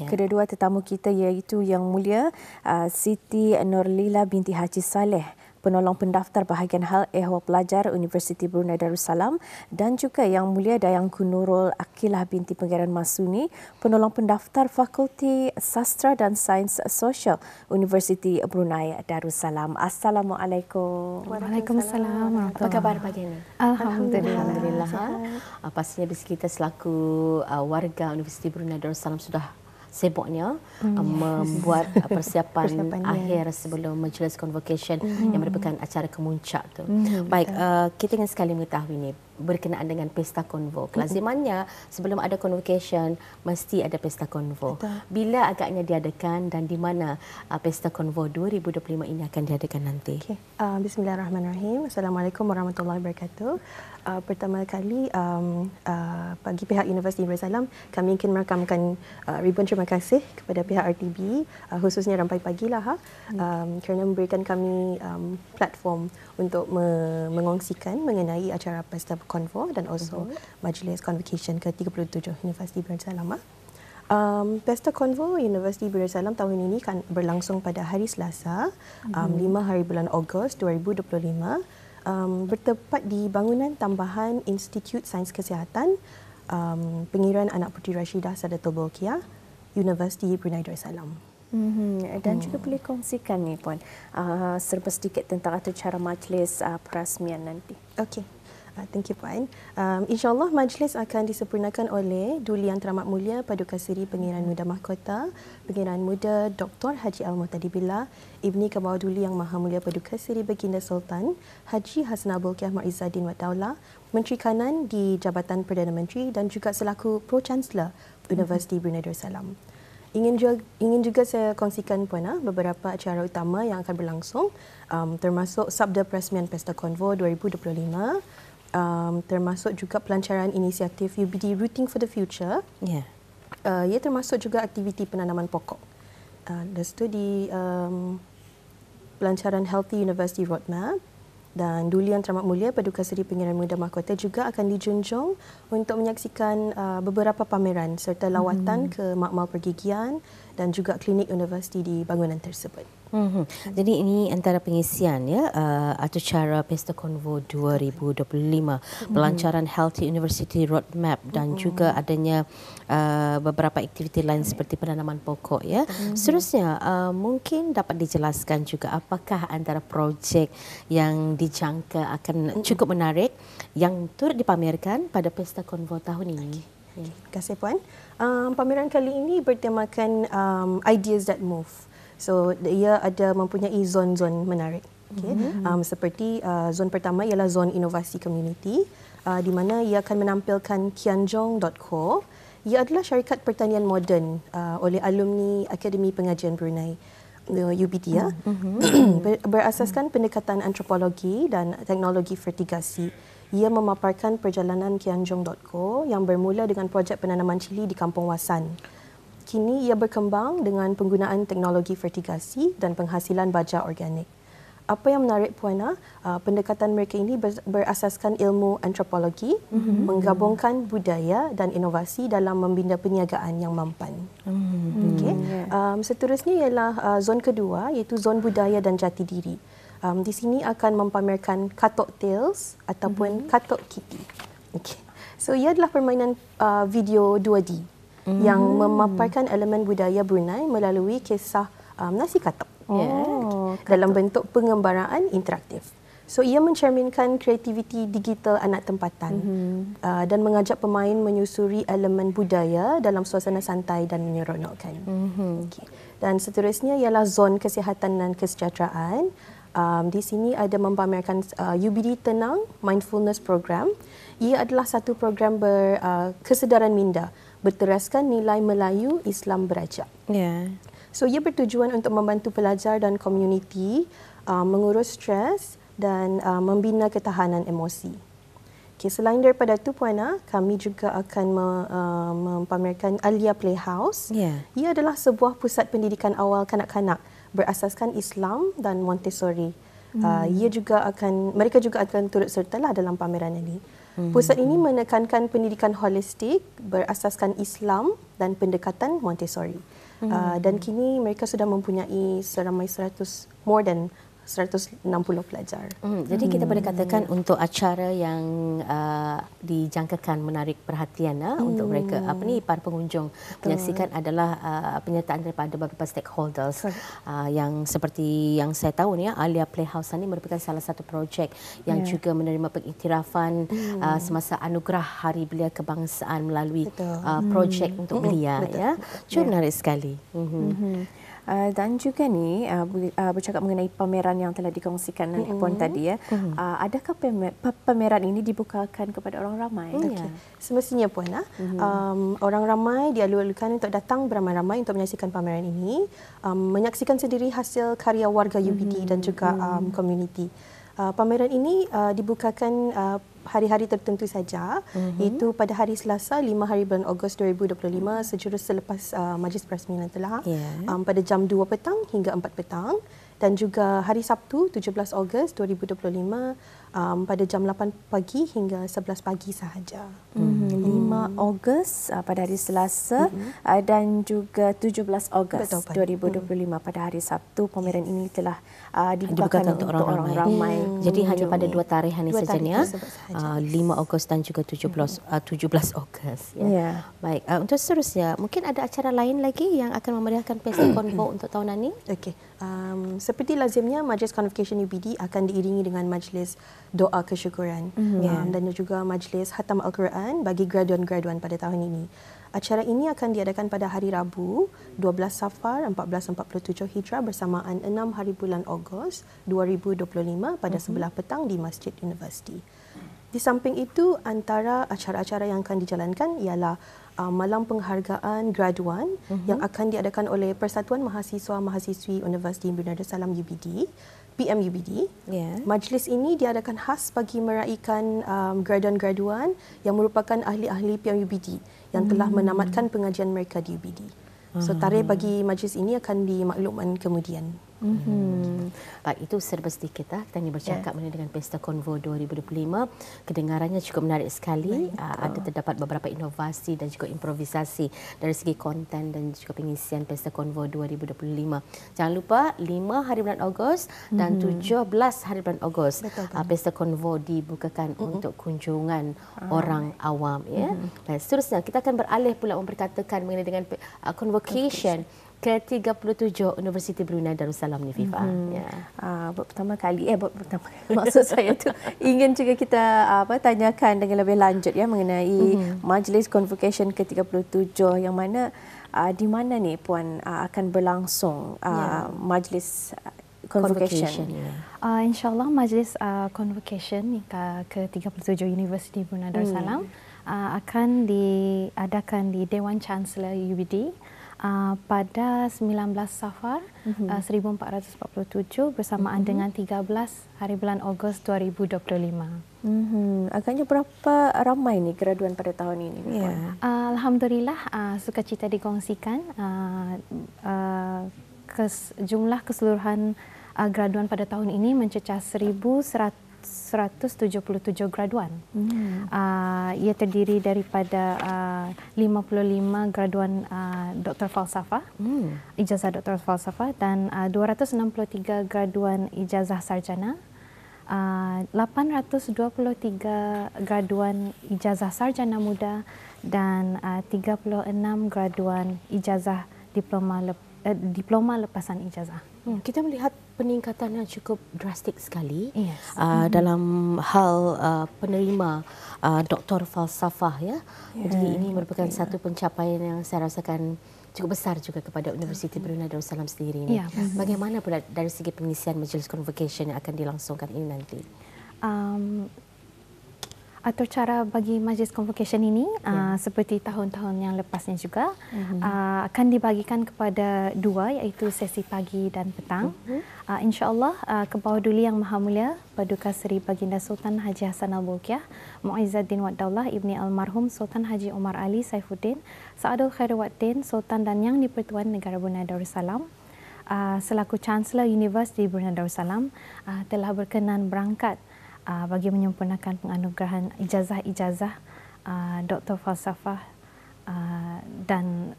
Kedua-dua tetamu kita iaitu Yang Mulia Siti Nurlila binti Haji Saleh, penolong pendaftar bahagian hal ehwal pelajar Universiti Brunei Darussalam, dan juga Yang Mulia Dayangku Nurul Akilah binti Pangeran Masuni, penolong pendaftar Fakulti Sastra dan Sains Sosial Universiti Brunei Darussalam. Assalamualaikum. Waalaikumsalam. Apa khabar pagi ini? Alhamdulillah. Pastinya kita selaku warga Universiti Brunei Darussalam sudah sibuknya membuat persiapan akhir sebelum majlis convocation yang merupakan acara kemuncak tu. Baik, kita ingin sekali mengetahui ni berkenaan dengan pesta konvo. Kelazimannya sebelum ada convocation mesti ada pesta konvo. Bila agaknya diadakan dan di mana pesta konvo 2025 ini akan diadakan nanti? Bismillahirrahmanirrahim. Assalamualaikum warahmatullahi wabarakatuh. Pertama kali bagi pihak Universiti Darussalam, kami ingin merakamkan ribuan terima kasih kepada pihak RTB, khususnya Rampai Pagi kerana memberikan kami platform untuk mengongsikan mengenai acara pesta konvo dan also majlis convocation ke-37 Universiti Darussalam. Pesta konvo Universiti Darussalam tahun ini kan berlangsung pada hari Selasa, 5 hari bulan Ogos 2025. Bertepat di bangunan tambahan Institut Sains Kesihatan Pengiran Anak Puteri Rashidah Sadatul Bolkiah, Universiti Brunei Darussalam. Dan juga boleh kongsikan ni Puan serba sedikit tentang acara majlis perasmian nanti. Okey. Thank you Puan. InsyaAllah majlis akan disempurnakan oleh Duli Yang Teramat Mulia Paduka Seri Pengiran Muda Mahkota, Pengiran Muda Dr. Haji Al-Muhtadi Billah, Ibni Kebawah Duli Yang Maha Mulia Paduka Seri Baginda Sultan Haji Hassanal Bolkiah Muizzaddin Wad Daulah, Menteri Kanan di Jabatan Perdana Menteri dan juga selaku Pro-Chancellor Universiti Brunei Darussalam. Ingin juga saya kongsikan Puan beberapa acara utama yang akan berlangsung, termasuk Sabda Perasmian Pesta Konvo 2025, termasuk juga pelancaran inisiatif UBD Rooting for the Future. Ia termasuk juga aktiviti penanaman pokok. Lepas itu di pelancaran Healthy University Roadmap, dan Duli Yang Teramat Mulia Paduka Seri Pengiran Muda Mahkota juga akan dijunjung untuk menyaksikan beberapa pameran serta lawatan ke makmal pergigian dan juga klinik universiti di bangunan tersebut. Jadi ini antara pengisian acara Pesta Konvo 2025, pelancaran Healthy University Roadmap dan juga adanya beberapa aktiviti lain seperti penanaman pokok ya. Seterusnya mungkin dapat dijelaskan juga apakah antara projek yang dijangka akan cukup menarik yang turut dipamerkan pada Pesta Konvo tahun ini. Terima kasih Puan. Pameran kali ini bertemakan Ideas That Move. So ia ada mempunyai zon-zon menarik. Seperti zon pertama ialah zon inovasi community, di mana ia akan menampilkan Kianjong.co. Ia adalah syarikat pertanian moden oleh alumni Akademi Pengajian Brunei UBD berasaskan pendekatan antropologi dan teknologi fertigasi. Ia memaparkan perjalanan Kianjong.co yang bermula dengan projek penanaman cili di Kampung Wasan. Kini ia berkembang dengan penggunaan teknologi fertigasi dan penghasilan baja organik. Apa yang menarik Puan, pendekatan mereka ini berasaskan ilmu antropologi, menggabungkan budaya dan inovasi dalam membina perniagaan yang mampan. Seterusnya ialah zon kedua, iaitu zon budaya dan jati diri. Di sini akan mempamerkan Katok Tales ataupun Katok Kitty. So ia adalah permainan video 2D yang memaparkan elemen budaya Brunei melalui kisah nasi katok dalam bentuk pengembaraan interaktif. So ia mencerminkan kreativiti digital anak tempatan dan mengajak pemain menyusuri elemen budaya dalam suasana santai dan menyeronokkan. Dan seterusnya ialah zon kesihatan dan kesejahteraan. Di sini ada mempamerkan UBD Tenang Mindfulness Program. Ia adalah satu program berkesedaran minda berteraskan nilai Melayu Islam berajak. So ia bertujuan untuk membantu pelajar dan komuniti mengurus stres dan membina ketahanan emosi. Selain daripada itu Puan, kami juga akan mempamerkan Alia Playhouse. Ia adalah sebuah pusat pendidikan awal kanak-kanak berasaskan Islam dan Montessori. Mereka juga akan turut sertalah dalam pameran ini. Pusat ini menekankan pendidikan holistik berasaskan Islam dan pendekatan Montessori. Dan kini mereka sudah mempunyai seramai 160 pelajar. Jadi kita boleh katakan untuk acara yang dijangkakan menarik perhatian untuk mereka para pengunjung menyaksikan adalah penyertaan daripada beberapa stakeholders yang seperti yang saya tahu ni Alia Playhouse ini merupakan salah satu projek yang juga menerima pengiktirafan semasa anugerah Hari Belia Kebangsaan melalui projek untuk belia ya. Cukup menarik sekali. Dan juga ni bercakap mengenai pameran yang telah dikongsikan oleh Puan tadi ya. Adakah pameran ini dibukakan kepada orang ramai? Semestinya Puan, orang ramai dialur-alurkan untuk datang beramai-ramai untuk menyaksikan pameran ini, menyaksikan sendiri hasil karya warga UBD dan juga komuniti. Pameran ini dibukakan hari-hari tertentu saja, iaitu pada hari Selasa 5 hari bulan Ogos 2025 sejurus selepas majlis perasmian telah pada jam 2 petang hingga 4 petang, dan juga hari Sabtu 17 Ogos 2025 pada jam 8 pagi hingga 11 pagi sahaja. 5 Ogos pada hari Selasa dan juga 17 Ogos 2025 pada hari Sabtu. Pameran ini telah dibukakan untuk orang ramai. Jadi hanya pada 2 tarikh ini saja, 5 Ogos dan juga 17 Ogos. Ya. Baik, untuk seterusnya, mungkin ada acara lain lagi yang akan memeriahkan Pesta Konvo untuk tahunan ini? Okey. Seperti lazimnya, Majlis Convocation UBD akan diiringi dengan majlis doa kesyukuran dan juga majlis Khatam Al-Quran bagi graduan-graduan pada tahun ini. Acara ini akan diadakan pada hari Rabu 12 Safar 1447 Hijrah bersamaan 6 hari bulan Ogos 2025 pada 11 petang di Masjid Universiti. Di samping itu, antara acara-acara yang akan dijalankan ialah malam penghargaan graduan yang akan diadakan oleh Persatuan Mahasiswa-Mahasiswi Universiti Brunei Darussalam UBD, PMUBD. Majlis ini diadakan khas bagi meraihkan graduan-graduan yang merupakan ahli-ahli PMUBD yang telah menamatkan pengajian mereka di UBD. So tarikh bagi majlis ini akan dimaklumkan kemudian. Baik, itu serba sedikit kita ingin bercakap mengenai dengan Pesta Konvo 2025. Kedengarannya cukup menarik sekali. Ada terdapat beberapa inovasi dan juga improvisasi dari segi konten dan juga pengisian Pesta Konvo 2025. Jangan lupa 5 hari bulan Ogos dan 17 hari bulan Ogos Pesta Konvo dibukakan untuk kunjungan orang awam ya. Baik, seterusnya kita akan beralih pula memperkatakan mengenai dengan convocation ke-37 Universiti Brunei Darussalam ni, Fifa. Buat pertama kali, maksud saya tu ingin juga kita tanyakan dengan lebih lanjut ya mengenai Majlis Convocation ke-37 yang mana di mana ni Puan akan berlangsung Majlis Convocation. InsyaAllah Majlis Convocation ke-37 Universiti Brunei Darussalam akan diadakan di Dewan Chancellor UBD pada 19 Safar 1447 bersamaan dengan 13 hari bulan Ogos 2025. Agaknya berapa ramai ni graduan pada tahun ini? Alhamdulillah, sukacita dikongsikan jumlah keseluruhan graduan pada tahun ini mencecah 1,177 graduan. Ia terdiri daripada 55 graduan Doktor Falsafah, ijazah Doktor Falsafah, dan 263 graduan ijazah sarjana, 823 graduan ijazah sarjana muda, dan 36 graduan ijazah diploma lepasan ijazah. Kita melihat peningkatan yang cukup drastik sekali dalam hal penerima Doktor Falsafah ya. Jadi ini merupakan satu pencapaian yang saya rasakan cukup besar juga kepada Universiti Brunei Darussalam sendiri ini. Bagaimana pula dari segi pengisian Majlis Convocation yang akan dilangsungkan ini nanti? Atur cara bagi Majlis Convocation ini seperti tahun-tahun yang lepasnya juga akan dibagikan kepada dua, iaitu sesi pagi dan petang. InsyaAllah Kebawaduli Yang Maha Mulia Paduka Seri Baginda Sultan Haji Hassan Al-Bolkiah Mu'izzuddin Wad Daulah Ibni Almarhum Sultan Haji Omar Ali Saifuddin Sa'adul Khairuddin Sultan dan Yang di-Pertuan Negara Brunei Darussalam selaku Chancellor Universiti Brunei Darussalam telah berkenan berangkat bagi menyempurnakan penganugerahan ijazah-ijazah Doktor Falsafah dan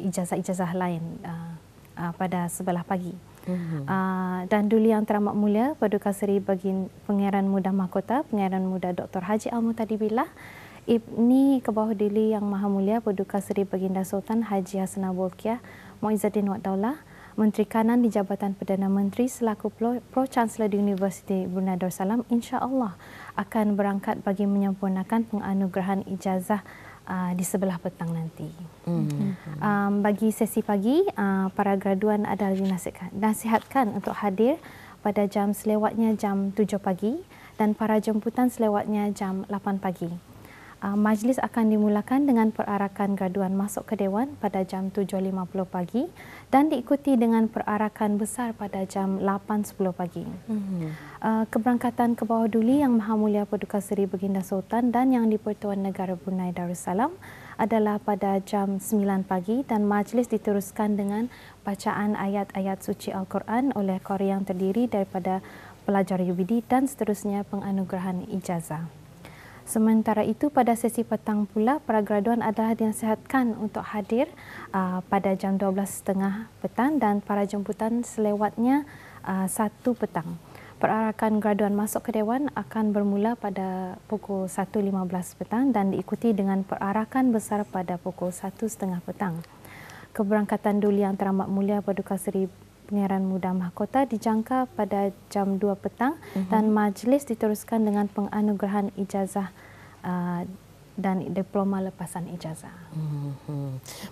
ijazah-ijazah lain pada sebelah pagi. Dan Duli Yang Teramat Mulia Paduka Seri Pangeran Muda Mahkota, Pangeran Muda Dr. Haji Al-Muhtadi Billah, Ibni Kebawah Duli Yang Maha Mulia Paduka Seri Baginda Sultan Haji Hassanah Bolkiah Muizzuddin Wad Daulah, Menteri Kanan di Jabatan Perdana Menteri selaku Pro-Chancellor di Universiti Brunei Darussalam, insya-Allah akan berangkat bagi menyempurnakan penganugerahan ijazah di sebelah petang nanti. Bagi sesi pagi, para graduan adalah dinasihatkan untuk hadir pada jam selewatnya jam 7 pagi dan para jemputan selewatnya jam 8 pagi. Majlis akan dimulakan dengan perarakan graduan masuk ke Dewan pada jam 7.50 pagi dan diikuti dengan perarakan besar pada jam 8.10 pagi. Keberangkatan ke bawah Duli Yang Maha Mulia Paduka Seri Baginda Sultan dan Yang di-Pertuan Negara Brunei Darussalam adalah pada jam 9 pagi dan majlis diteruskan dengan bacaan ayat-ayat suci Al-Quran oleh qari yang terdiri daripada pelajar UBD dan seterusnya penganugerahan ijazah. Sementara itu, pada sesi petang pula, para graduan adalah dinasihatkan untuk hadir pada jam 12.30 petang dan para jemputan selewatnya 1 petang. Perarakan graduan masuk ke Dewan akan bermula pada pukul 1.15 petang dan diikuti dengan perarakan besar pada pukul 1.30 petang. Keberangkatan Duli Yang Teramat Mulia Paduka Seri Pangeran Muda Mahkota dijangka pada jam 2 petang dan majlis diteruskan dengan penganugerahan ijazah dan diploma lepasan ijazah.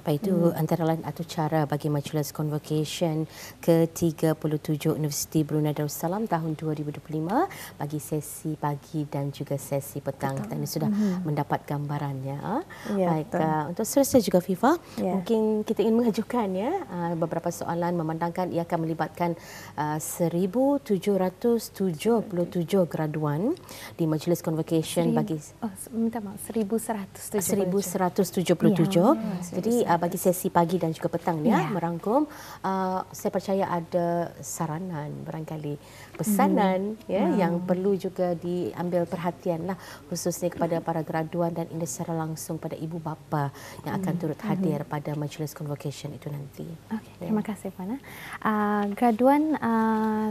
Baik, itu antara lain atau cara bagi Majlis Convocation ke-37 Universiti Brunei Darussalam tahun 2025 bagi sesi pagi dan juga sesi petang. Kita ini sudah mendapat gambarannya. Baik, untuk seterusnya juga Fifa, mungkin kita ingin mengajukan beberapa soalan memandangkan ia akan melibatkan 1,777 graduan di Majlis Convocation bagi minta maaf, 1177. Jadi bagi sesi pagi dan juga petang merangkum, saya percaya ada saranan, barangkali pesanan yang perlu juga diambil perhatian lah, khususnya kepada para graduan dan ini secara langsung pada ibu bapa yang akan turut hadir pada Majlis Convocation itu nanti. Terima kasih Puan. Graduan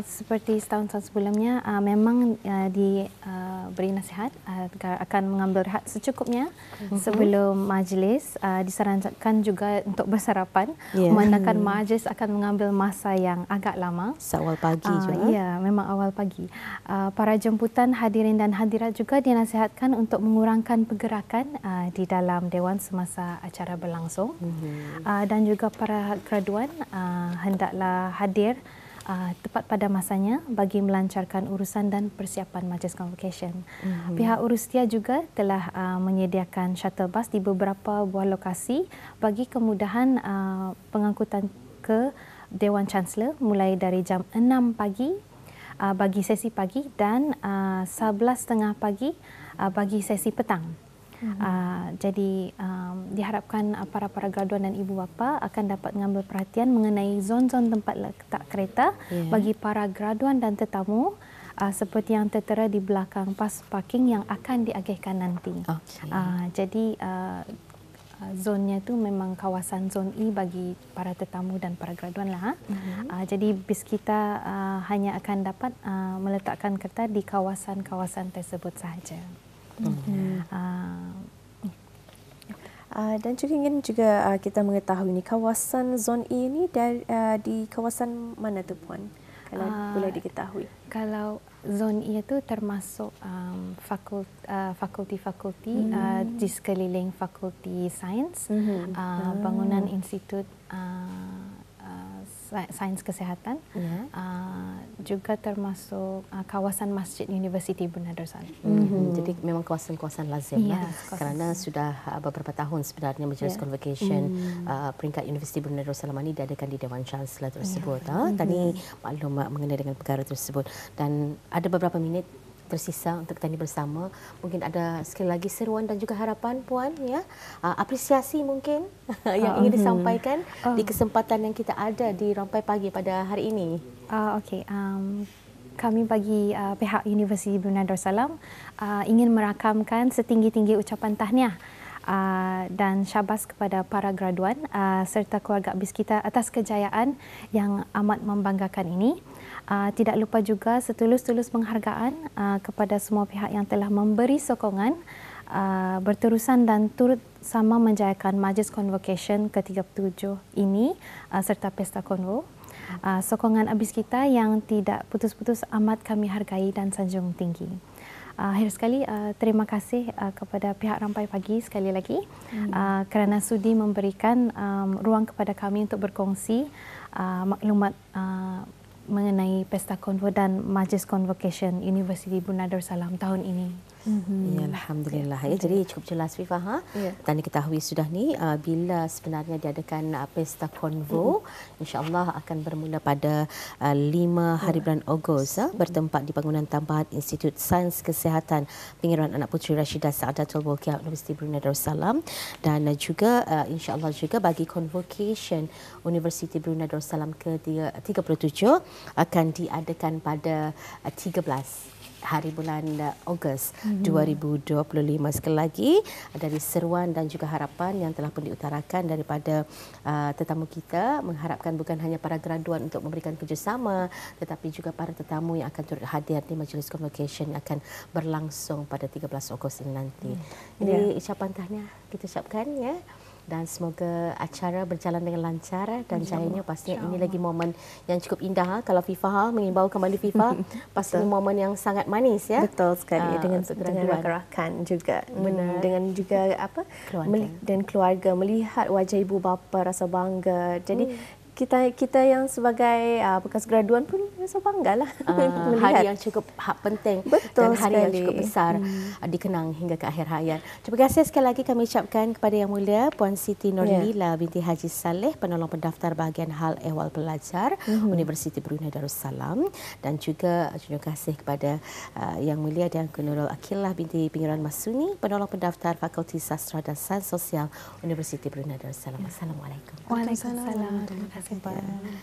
seperti setahun-tahun sebelumnya memang diberi nasihat akan mengambil rehat secukupnya sebelum majlis. Disarankan juga untuk bersarapan, memandangkan majlis akan mengambil masa yang agak lama. Seawal pagi juga. Ya, memang awal pagi. Para jemputan hadirin dan hadirat juga dinasihatkan untuk mengurangkan pergerakan di dalam Dewan semasa acara berlangsung. Dan juga para graduan hendaklah hadir tepat pada masanya bagi melancarkan urusan dan persiapan Majlis Convocation. Pihak Urustia juga telah menyediakan shuttle bus di beberapa buah lokasi bagi kemudahan pengangkutan ke Dewan Chancellor mulai dari jam 6 pagi bagi sesi pagi dan 11.30 pagi bagi sesi petang. Jadi diharapkan para graduan dan ibu bapa akan dapat mengambil perhatian mengenai zon-zon tempat letak kereta bagi para graduan dan tetamu seperti yang tertera di belakang pas parking yang akan diagihkan nanti. Jadi zonnya itu memang kawasan zon E bagi para tetamu dan para graduan lah. Jadi bis kita hanya akan dapat meletakkan kereta di kawasan-kawasan tersebut sahaja. Dan juga ingin kita mengetahui ni kawasan zon E ni di kawasan mana tu Puan? Kalau boleh diketahui. Kalau zon E itu termasuk fakulti-fakulti di sekeliling Fakulti Sains, bangunan Institut Sains Kesihatan, juga termasuk kawasan Masjid Universiti Brunei Darussalam. Jadi memang kawasan-kawasan lazim kerana sudah beberapa tahun sebenarnya Majlis Convocation peringkat Universiti Brunei Darussalam ini diadakan di Dewan Chancellor tersebut. Tadi maklumat mengenai dengan perkara tersebut dan ada beberapa minit tersisa untuk kita ini bersama. Mungkin ada sekali lagi seruan dan juga harapan Puan, apresiasi mungkin yang ingin disampaikan di kesempatan yang kita ada di Rampai Pagi pada hari ini. kami bagi pihak Universiti Brunei Darussalam ingin merakamkan setinggi-tinggi ucapan tahniah dan syabas kepada para graduan serta keluarga ABIS kita atas kejayaan yang amat membanggakan ini. Tidak lupa juga setulus-tulus penghargaan kepada semua pihak yang telah memberi sokongan berterusan dan turut sama menjayakan Majlis Convocation ke-37 ini serta Pesta Konvo. Sokongan ABIS kita yang tidak putus-putus amat kami hargai dan sanjung tinggi. Akhir sekali, terima kasih kepada pihak Rampai Pagi sekali lagi kerana sudi memberikan ruang kepada kami untuk berkongsi maklumat mengenai Pesta Konvo dan Majlis Convocation Universiti Brunei Darussalam tahun ini. Ya, Alhamdulillah. Ya, jadi cukup jelas Fifah. Dan diketahui sudah ni bila sebenarnya diadakan Pesta Konvo, insya-Allah akan bermula pada 5 hari bulan Ogos bertempat di bangunan tambahan Institut Sains Kesihatan Pengiruan Anak Puteri Rashidah Saadatul Bolkiah Universiti Brunei Darussalam, dan juga insya-Allah juga bagi Convocation Universiti Brunei Darussalam ke-37 akan diadakan pada 13 hari bulan Ogos 2025. Sekali lagi dari seruan dan juga harapan yang telah pun diutarakan daripada tetamu kita, mengharapkan bukan hanya para graduan untuk memberikan kerjasama, tetapi juga para tetamu yang akan turut hadir di Majlis Convocation yang akan berlangsung pada 13 Ogos ini nanti. Jadi ucapan tahniah kita ucapkan ya. Dan semoga acara berjalan dengan lancar dan jayanya. Pastinya ini lagi momen yang cukup indah. Kalau Fifah mengimbau kembali Fifah, pasti ini momen yang sangat manis ya. Betul sekali dengan rakan-rakan juga. Dengan juga keluarga melihat wajah ibu bapa rasa bangga. Jadi kita yang sebagai bekas graduan pun rasa banggalah melihat hari yang cukup penting. Betul dan hari sekali. yang cukup besar dikenang hingga ke akhir hayat. Terima kasih sekali lagi kami ucapkan kepada Yang Mulia Puan Siti Nurlila binti Haji Saleh, penolong pendaftar bahagian hal ehwal pelajar Universiti Brunei Darussalam, dan juga terima kasih kepada Yang Mulia Dianku Nurul Akillah binti Pengiruan Masuni, penolong pendaftar Fakulti Sastra dan Sains Sosial Universiti Brunei Darussalam. Assalamualaikum. Waalaikumsalam. Terima kasih.